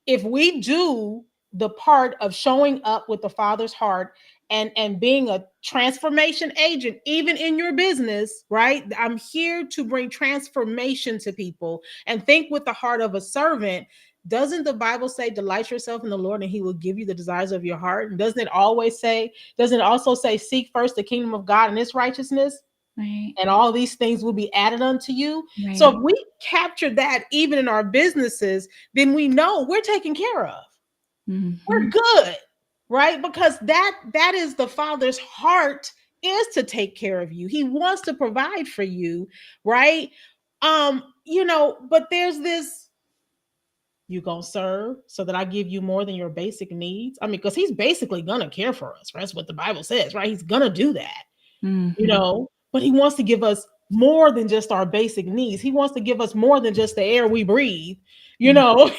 [SPEAKER 2] If we do the part of showing up with the Father's heart and being a transformation agent, even in your business, right? I'm here to bring transformation to people and think with the heart of a servant. Doesn't the Bible say, delight yourself in the Lord and he will give you the desires of your heart? And doesn't it also say, seek first the kingdom of God and its righteousness?
[SPEAKER 3] Right.
[SPEAKER 2] And all these things will be added unto you.
[SPEAKER 3] Right.
[SPEAKER 2] So if we capture that even in our businesses, then we know we're taken care of. We're good, right? Because that is the Father's heart is to take care of you. He wants to provide for you, right? But there's this, you gonna serve so that I give you more than your basic needs. I mean, because he's basically gonna care for us, right? That's what the Bible says, right? He's gonna do that, but he wants to give us more than just our basic needs. He wants to give us more than just the air we breathe, right?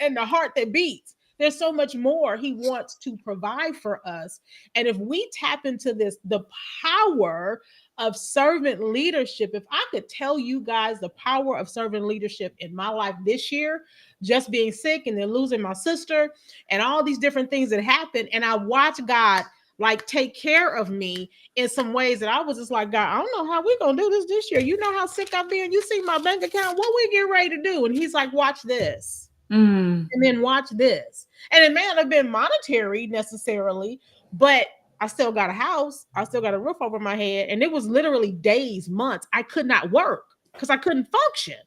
[SPEAKER 2] And the heart that beats. There's so much more he wants to provide for us. And if we tap into this, the power of servant leadership, if I could tell you guys the power of servant leadership in my life this year, just being sick and then losing my sister and all these different things that happened, and I watched God like take care of me in some ways that I was just like, God, I don't know how we're gonna do this year. You know how sick I've been. You see my bank account. What we get ready to do? And he's like, watch this. And then watch this. And it may not have been monetary necessarily, but I still got a house. I still got a roof over my head. And it was literally days, months. I could not work because I couldn't function.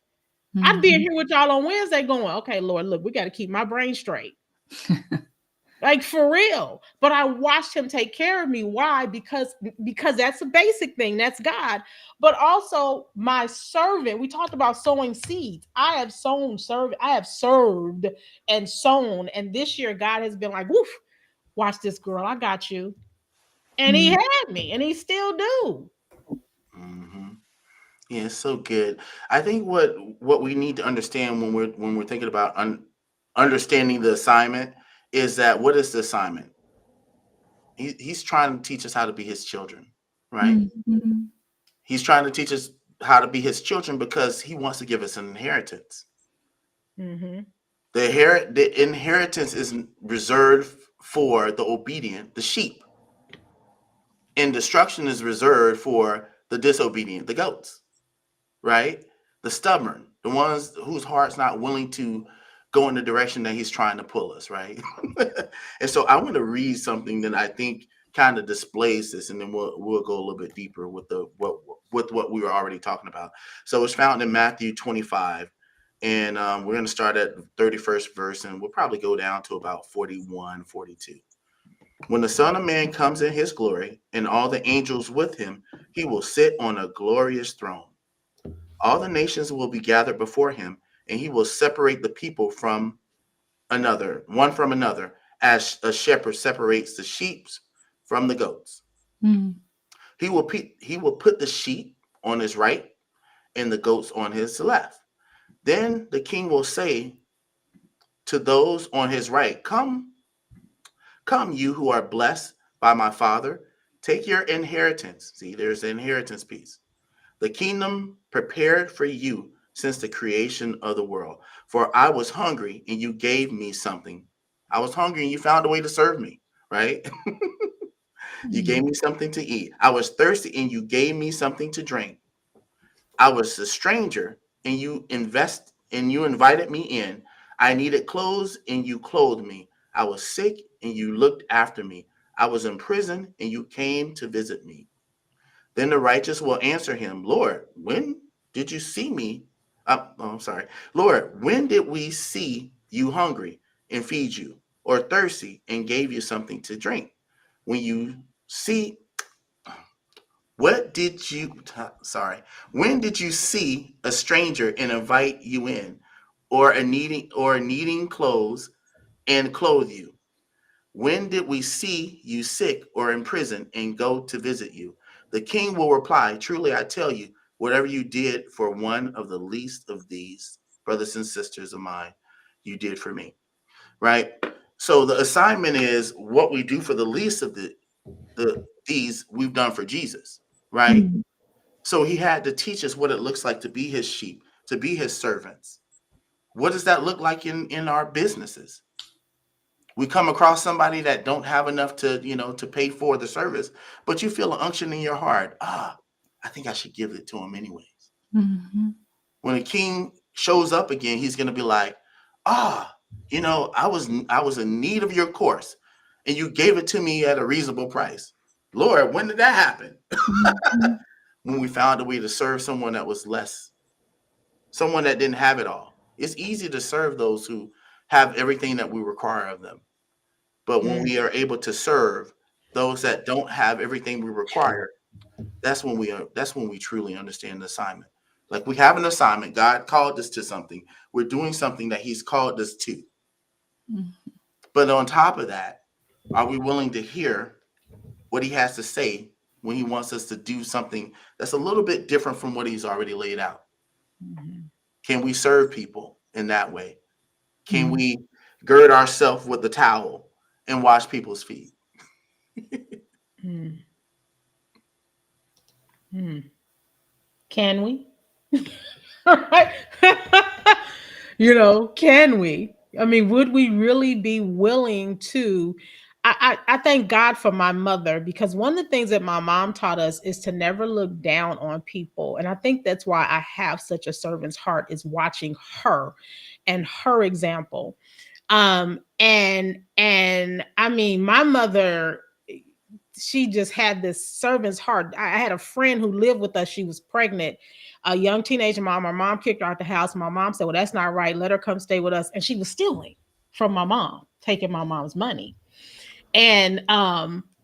[SPEAKER 2] I'd be in here with y'all on Wednesday going, okay, Lord, look, we got to keep my brain straight. Like for real. But I watched him take care of me. Why? Because that's a basic thing. That's God. But also my servant, we talked about sowing seeds. I have served and sown. And this year God has been like, woof, watch this, girl. I got you. And he had me, and he still do.
[SPEAKER 5] Yeah, it's so good. I think what we need to understand when we're thinking about understanding the assignment is that, what is the assignment? He's trying to teach us how to be his children, right? He's trying to teach us how to be his children because he wants to give us an inheritance. The inheritance is reserved for the obedient, the sheep, and destruction is reserved for the disobedient, the goats, right? The stubborn, the ones whose heart's not willing to go in the direction that he's trying to pull us, right? And so I want to read something that I think kind of displays this, and then we'll go a little bit deeper with what we were already talking about. So it's found in Matthew 25, and we're going to start at the 31st verse, and we'll probably go down to about 41, 42. When the Son of Man comes in his glory and all the angels with him, he will sit on a glorious throne. All the nations will be gathered before him, and he will separate the people from one from another, as a shepherd separates the sheep from the goats. He will put the sheep on his right and the goats on his left. Then the king will say to those on his right, Come, you who are blessed by my Father, take your inheritance. See, there's the inheritance piece. The kingdom prepared for you since the creation of the world. For I was hungry and you gave me something. I was hungry and you found a way to serve me, right? You gave me something to eat. I was thirsty and you gave me something to drink. I was a stranger and you invited me in. I needed clothes and you clothed me. I was sick and you looked after me. I was in prison and you came to visit me. Then the righteous will answer him, Lord, when did you see me? Lord, when did we see you hungry and feed you, or thirsty and gave you something to drink? When did you see a stranger and invite you in, or needing clothes and clothe you? When did we see you sick or in prison and go to visit you? The king will reply, truly I tell you, whatever you did for one of the least of these brothers and sisters of mine, you did for me, right? So the assignment is what we do for the least of these we've done for Jesus, right? So he had to teach us what it looks like to be his sheep, to be his servants. What does that look like in our businesses? We come across somebody that don't have enough to pay for the service, but you feel an unction in your heart. I think I should give it to him anyways. When a king shows up again, he's going to be like, I was in need of your course and you gave it to me at a reasonable price. Lord, when did that happen? When we found a way to serve someone that was less, someone that didn't have it all. It's easy to serve those who have everything that we require of them. But when we are able to serve those that don't have everything we require, that's when we truly understand the assignment. Like, we have an assignment. God called us to something. We're doing something that he's called us to.
[SPEAKER 3] Mhm.
[SPEAKER 5] But on top of that, are we willing to hear what he has to say when he wants us to do something that's a little bit different from what he's already laid out?
[SPEAKER 3] Mhm.
[SPEAKER 5] Can we serve people in that way? Can
[SPEAKER 3] Mhm.
[SPEAKER 5] we gird ourselves with the towel and wash people's feet?
[SPEAKER 2] Hmm. Hmm. Can we? Right? Can we? I mean, would we really be willing to? I thank God for my mother, because one of the things that my mom taught us is to never look down on people. And I think that's why I have such a servant's heart, is watching her and her example. And I mean, my mother, she just had this servant's heart. I had a friend who lived with us. She was pregnant, a young teenager mom. Our mom kicked her out the house. My mom said, well, that's not right. Let her come stay with us. And she was stealing from my mom, taking my mom's money. And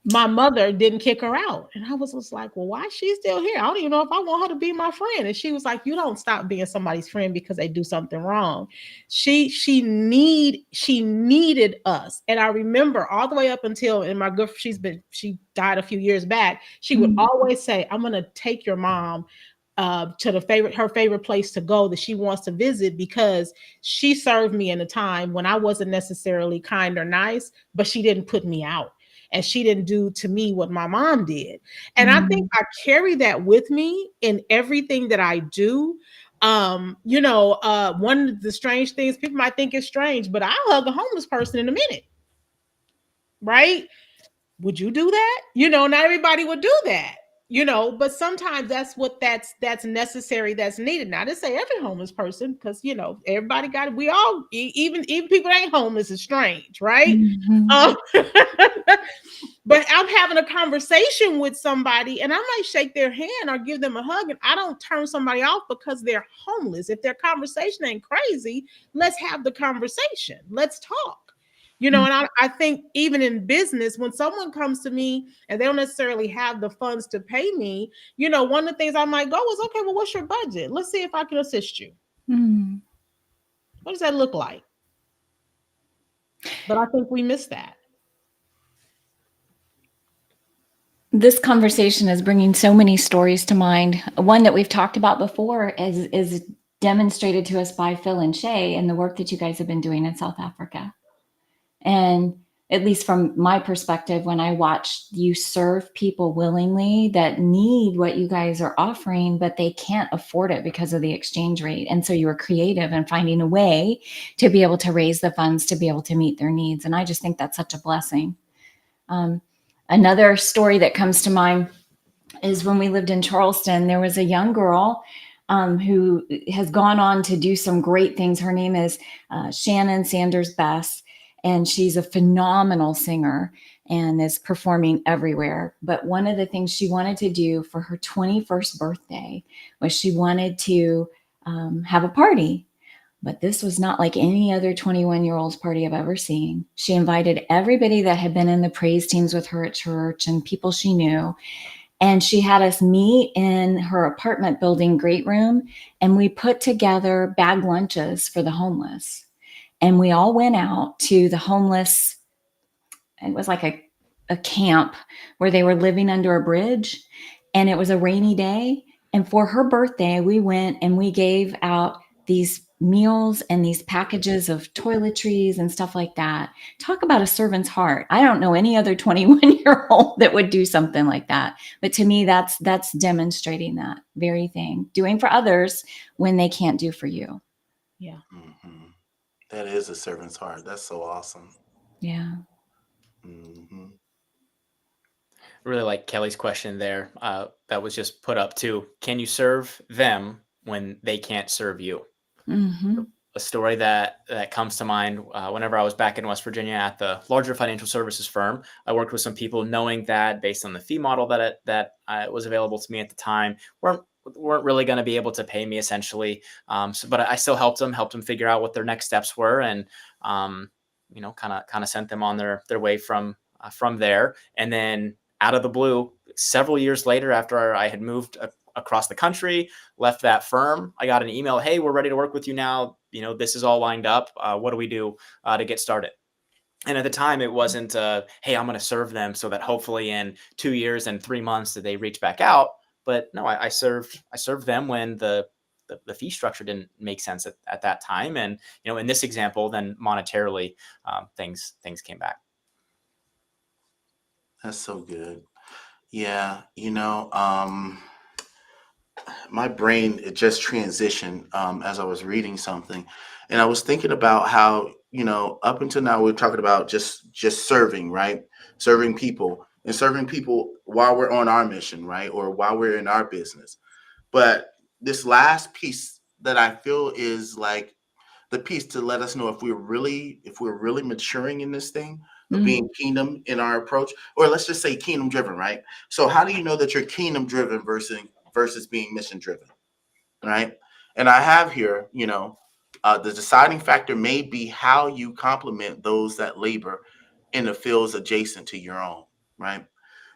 [SPEAKER 2] my mother didn't kick her out. And I was like, well, why is she still here? I don't even know if I want her to be my friend. And she was like, you don't stop being somebody's friend because they do something wrong. She needed us. And I remember all the way up until, and my good, she died a few years back. She would always say, I'm gonna take your mom to her favorite place to go that she wants to visit, because she served me in a time when I wasn't necessarily kind or nice, but she didn't put me out. And she didn't do to me what my mom did. And I think I carry that with me in everything that I do. One of the strange things, people might think is strange, but I'll hug a homeless person in a minute. Right? Would you do that? Not everybody would do that. But sometimes that's necessary, that's needed. Not to say every homeless person, because everybody got it. We all, even people that ain't homeless, is strange, right?
[SPEAKER 3] Mhm.
[SPEAKER 2] But I'm having a conversation with somebody, and I might shake their hand or give them a hug, and I don't turn somebody off because they're homeless. If their conversation ain't crazy, let's have the conversation. Let's talk. And I think even in business, when someone comes to me and they don't necessarily have the funds to pay me, one of the things I might go is, okay, well, what's your budget? Let's see if I can assist you.
[SPEAKER 3] Mhm.
[SPEAKER 2] What does that look like? But I think we miss that.
[SPEAKER 3] This conversation is bringing so many stories to mind. One that we've talked about before is demonstrated to us by Phil and Shay and the work that you guys have been doing in South Africa. And at least from my perspective, when I watch you serve people willingly that need what you guys are offering, but they can't afford it because of the exchange rate. And so you were creative in finding a way to be able to raise the funds to be able to meet their needs. And I just think that's such a blessing. Another story that comes to mind is when we lived in Charleston, there was a young girl who has gone on to do some great things. Her name is Shannon Sanders Bess, and she's a phenomenal singer and is performing everywhere. But one of the things she wanted to do for her 21st birthday was she wanted to have a party. But this was not like any other 21-year-old's party I've ever seen. She invited everybody that had been in the praise teams with her at church and people she knew. And she had us meet in her apartment building great room. And we put together bag lunches for the homeless. And we all went out to the homeless. It was like a camp where they were living under a bridge. And it was a rainy day. And for her birthday, we went and we gave out these meals and these packages of toiletries and stuff like that. Talk about a servant's heart. I don't know any other 21-year-old that would do something like that. But to me, that's demonstrating that very thing, doing for others when they can't do for you.
[SPEAKER 2] Yeah.
[SPEAKER 5] Mm-hmm. That is a servant's heart. That's so awesome.
[SPEAKER 3] Yeah.
[SPEAKER 5] Mm-hmm.
[SPEAKER 4] Really like Kelly's question there that was just put up too. Can you serve them when they can't serve you?
[SPEAKER 3] Mm-hmm.
[SPEAKER 4] A story that comes to mind whenever I was back in West Virginia at the larger financial services firm. I worked with some people knowing that based on the fee model that was available to me at the time, weren't really going to be able to pay me essentially. But I still helped them figure out what their next steps were, and kind of sent them on their way from from there. And then out of the blue, several years later, after I had moved across the country, left that firm, I got an email, hey, we're ready to work with you now. This is all lined up. What do we do to get started? And at the time, it wasn't, hey, I'm going to serve them so that hopefully in 2 years and 3 months that they reach back out. But no, I served them when the fee structure didn't make sense at that time. And, in this example, then monetarily, things came back.
[SPEAKER 5] That's so good. Yeah. My brain, it just transitioned as I was reading something, and I was thinking about how, up until now, we're talking about just serving, right? Serving people while we're on our mission, right? Or while we're in our business. But this last piece that I feel is like the piece to let us know if we're really maturing in this thing of being kingdom in our approach, or let's just say kingdom driven, right? So how do you know that you're kingdom driven versus being mission driven, right? And I have here, the deciding factor may be how you complement those that labor in the fields adjacent to your own, right?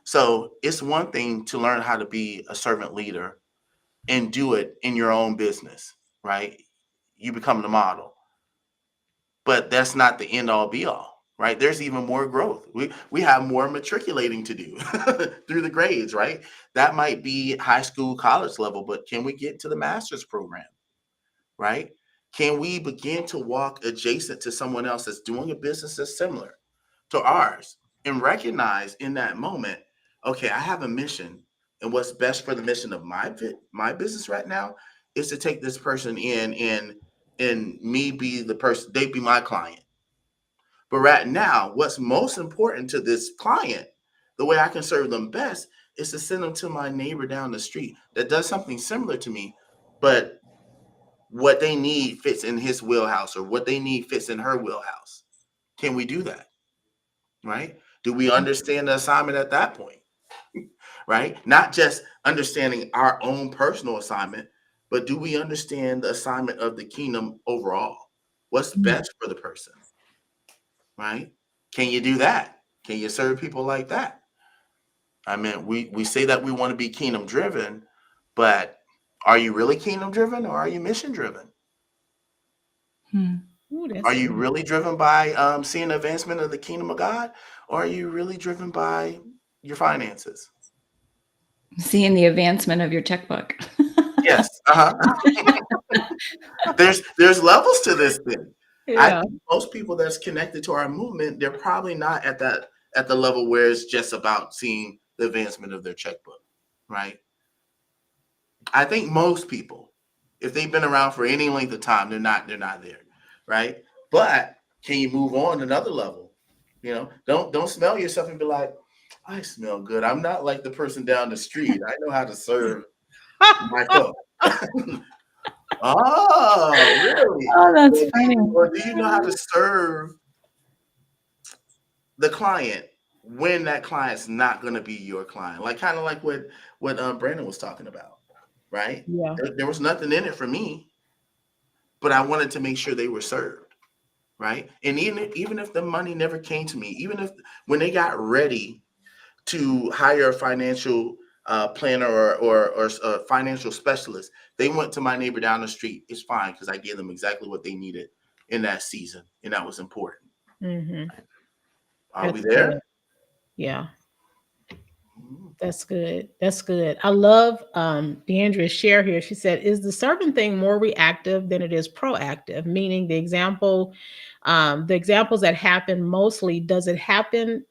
[SPEAKER 5] So it's one thing to learn how to be a servant leader and do it in your own business, right? You become the model, but that's not the end all be all, right? There's even more growth. We have more matriculating to do through the grades, right? That might be high school, college level, but can we get to the master's program, right? Can we begin to walk adjacent to someone else that's doing a business that's similar to ours and recognize in that moment, okay, I have a mission, and what's best for the mission of my business right now is to take this person in and me be the person, they be my client. But right now, what's most important to this client, the way I can serve them best, is to send them to my neighbor down the street that does something similar to me, but what they need fits in his wheelhouse, or what they need fits in her wheelhouse. Can we do that? Right? Do we understand the assignment at that point? Right? Not just understanding our own personal assignment, but do we understand the assignment of the kingdom overall? What's best for the person? Right? Can you do that? Can you serve people like that? I mean, we say that we want to be kingdom driven, but are you really kingdom driven, or are you mission driven?
[SPEAKER 2] Ooh,
[SPEAKER 5] Are you really driven by seeing the advancement of the kingdom of God, or are you really driven by your finances?
[SPEAKER 3] Seeing the advancement of your checkbook.
[SPEAKER 5] Yes. There's levels to this thing. I
[SPEAKER 2] Yeah.
[SPEAKER 5] think most people that's connected to our movement, they're probably not at the level where it's just about seeing the advancement of their checkbook, right? I think most people, if they've been around for any length of time, they're not there, right? But can you move on to another level? Don't smell yourself and be like, I smell good. I'm not like the person down the street. I know how to serve my folk. Oh, really?
[SPEAKER 3] Oh, that's funny.
[SPEAKER 5] Or do you know how to serve the client when that client's not going to be your client? Like kind of like what Brandon was talking about, right?
[SPEAKER 2] Yeah.
[SPEAKER 5] There was nothing in it for me, but I wanted to make sure they were served, right? And even if the money never came to me, even if when they got ready to hire a financial planner or a financial specialist, they went to my neighbor down the street. It's fine because I gave them exactly what they needed in that season, and that was important. Are we there?
[SPEAKER 2] Good. Yeah. That's good. That's good. I love Deandra's share here. She said, is the servant thing more reactive than it is proactive? Meaning the examples that happen mostly, does it happen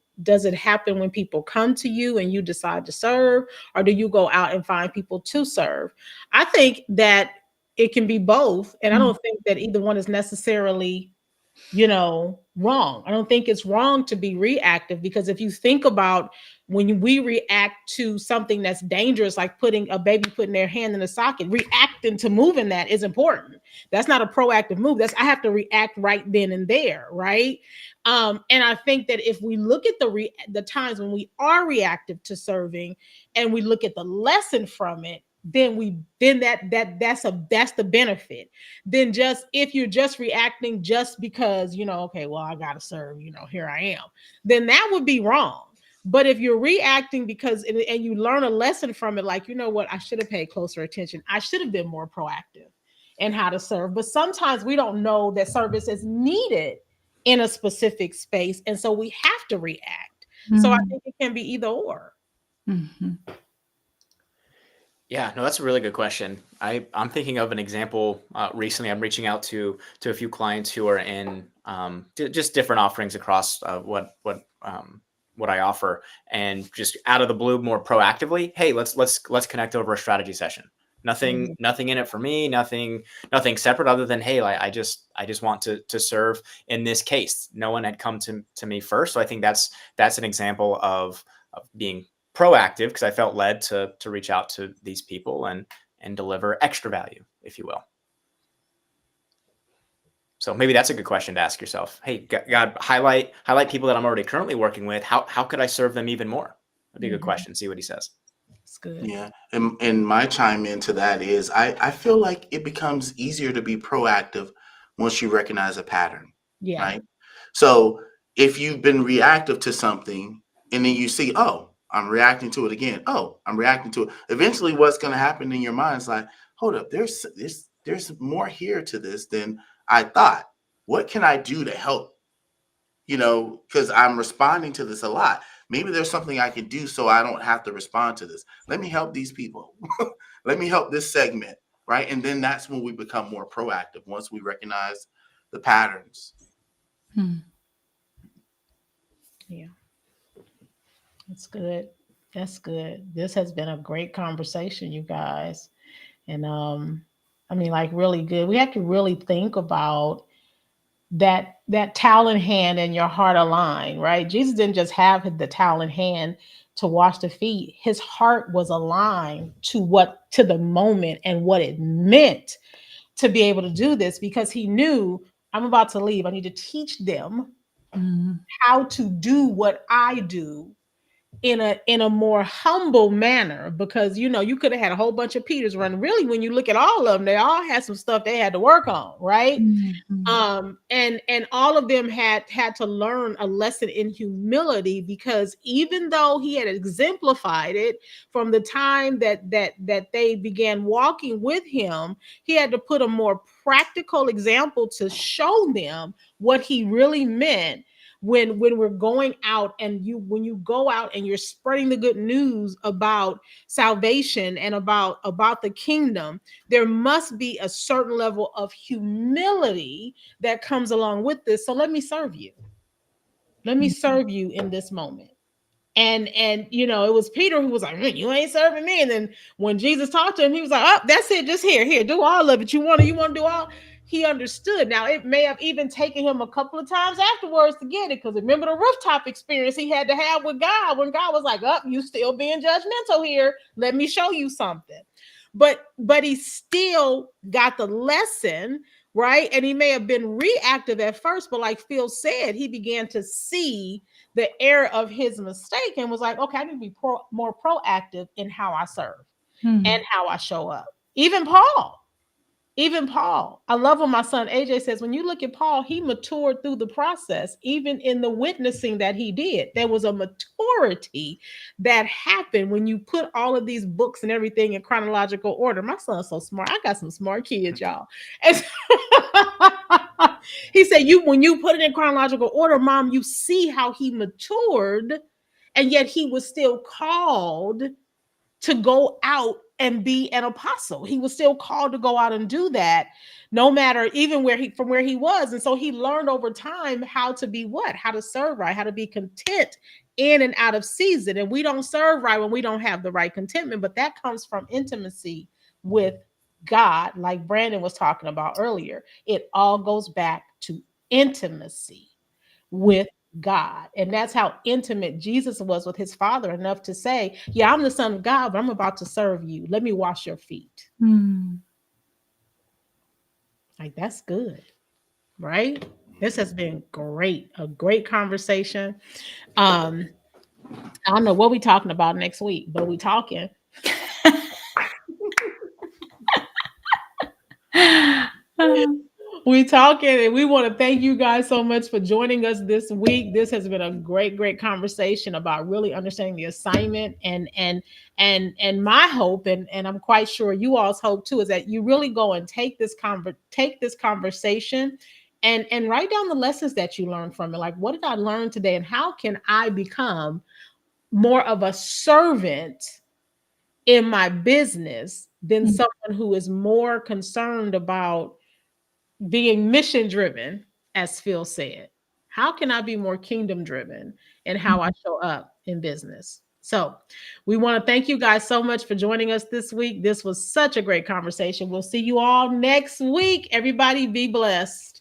[SPEAKER 2] when people come to you and you decide to serve, or do you go out and find people to serve? I think that it can be both. And I don't think that either one is necessarily wrong. I don't think it's wrong to be reactive, because if you think about when we react to something that's dangerous, like putting their hand in a socket, reacting to moving that is important. That's not a proactive move. I have to react right then and there, right? And I think that if we look at the times when we are reactive to serving and we look at the lesson from it, then that's the benefit. Then just if you're just reacting just because, okay, well, I gotta serve, here I am, then that would be wrong. But if you're reacting because and you learn a lesson from it, like, you know what, I should have paid closer attention. I should have been more proactive in how to serve. But sometimes we don't know that service is needed in a specific space. And so we have to react. So I think it can be either or.
[SPEAKER 4] Yeah, no, that's a really good question. I'm thinking of an example recently. I'm reaching out to a few clients who are in just different offerings across what I offer, and just out of the blue, more proactively, hey, let's connect over a strategy session. Nothing in it for me, nothing separate other than, hey, I just want to serve in this case. No one had come to me first. So I think that's an example of being proactive, because I felt led to reach out to these people and deliver extra value, if you will. So maybe that's a good question to ask yourself. Hey, God, highlight people that I'm already currently working with. How could I serve them even more? That'd be a good question. See what he says.
[SPEAKER 2] That's good.
[SPEAKER 5] Yeah. And my chime into that is I feel like it becomes easier to be proactive once you recognize a pattern.
[SPEAKER 2] Yeah.
[SPEAKER 5] Right. So if you've been reactive to something and then you see, oh, I'm reacting to it again. Oh, I'm reacting to it. Eventually what's going to happen in your mind is like, hold up, there's more here to this than I thought. What can I do to help? Because I'm responding to this a lot. Maybe there's something I can do so I don't have to respond to this. Let me help these people. Let me help this segment. Right. And then that's when we become more proactive, once we recognize the patterns.
[SPEAKER 2] Yeah. That's good. That's good. This has been a great conversation, you guys. And like, really good. We have to really think about that towel in hand and your heart aligned, right? Jesus didn't just have the towel in hand to wash the feet. His heart was aligned to the moment and what it meant to be able to do this, because he knew, I'm about to leave. I need to teach them how to do what I do in a more humble manner, because you could have had a whole bunch of Peters running. Really, when you look at all of them, they all had some stuff they had to work on, right? And all of them had to learn a lesson in humility, because even though he had exemplified it from the time that they began walking with him, he had to put a more practical example to show them what he really meant. When we're going out, and when you go out and you're spreading the good news about salvation and about the kingdom, there must be a certain level of humility that comes along with this. So let me serve you. Let me serve you in this moment. And it was Peter who was like, you ain't serving me. And then when Jesus talked to him, he was like, oh, that's it. Just here, do all of it. You want to do all. He understood. Now, it may have even taken him a couple of times afterwards to get it, because remember the rooftop experience he had to have with God, when God was like, oh, you still being judgmental here. Let me show you something. But he still got the lesson, right? And he may have been reactive at first, but like Phil said, he began to see the error of his mistake and was like, okay, I need to be more proactive in how I serve and how I show up. Even Paul. I love what my son AJ says. When you look at Paul, he matured through the process. Even in the witnessing that he did, there was a maturity that happened when you put all of these books and everything in chronological order. My son's so smart. I got some smart kids, y'all. And he said, when you put it in chronological order, Mom, you see how he matured, and yet he was still called to go out and be an apostle. He was still called to go out and do that, no matter even from where he was. And so he learned over time how to be how to serve right, how to be content in and out of season. And we don't serve right when we don't have the right contentment, but that comes from intimacy with God, like Brandon was talking about earlier. It all goes back to intimacy with God. And that's how intimate Jesus was with his Father, enough to say, yeah, I'm the Son of God, but I'm about to serve you. Let me wash your feet. Like, that's good, right? This has been a great conversation. I don't know what we're talking about next week, but we talking. We talking, and we want to thank you guys so much for joining us this week. This has been a great conversation about really understanding the assignment, and my hope, and I'm quite sure you all's hope too, is that you really go and take this conversation and write down the lessons that you learned from it. Like, what did I learn today, and how can I become more of a servant in my business than someone who is more concerned about being mission driven, as Phil said. How can I be more kingdom driven in how I show up in business? So we want to thank you guys so much for joining us this week. This was such a great conversation. We'll see you all next week. Everybody be blessed.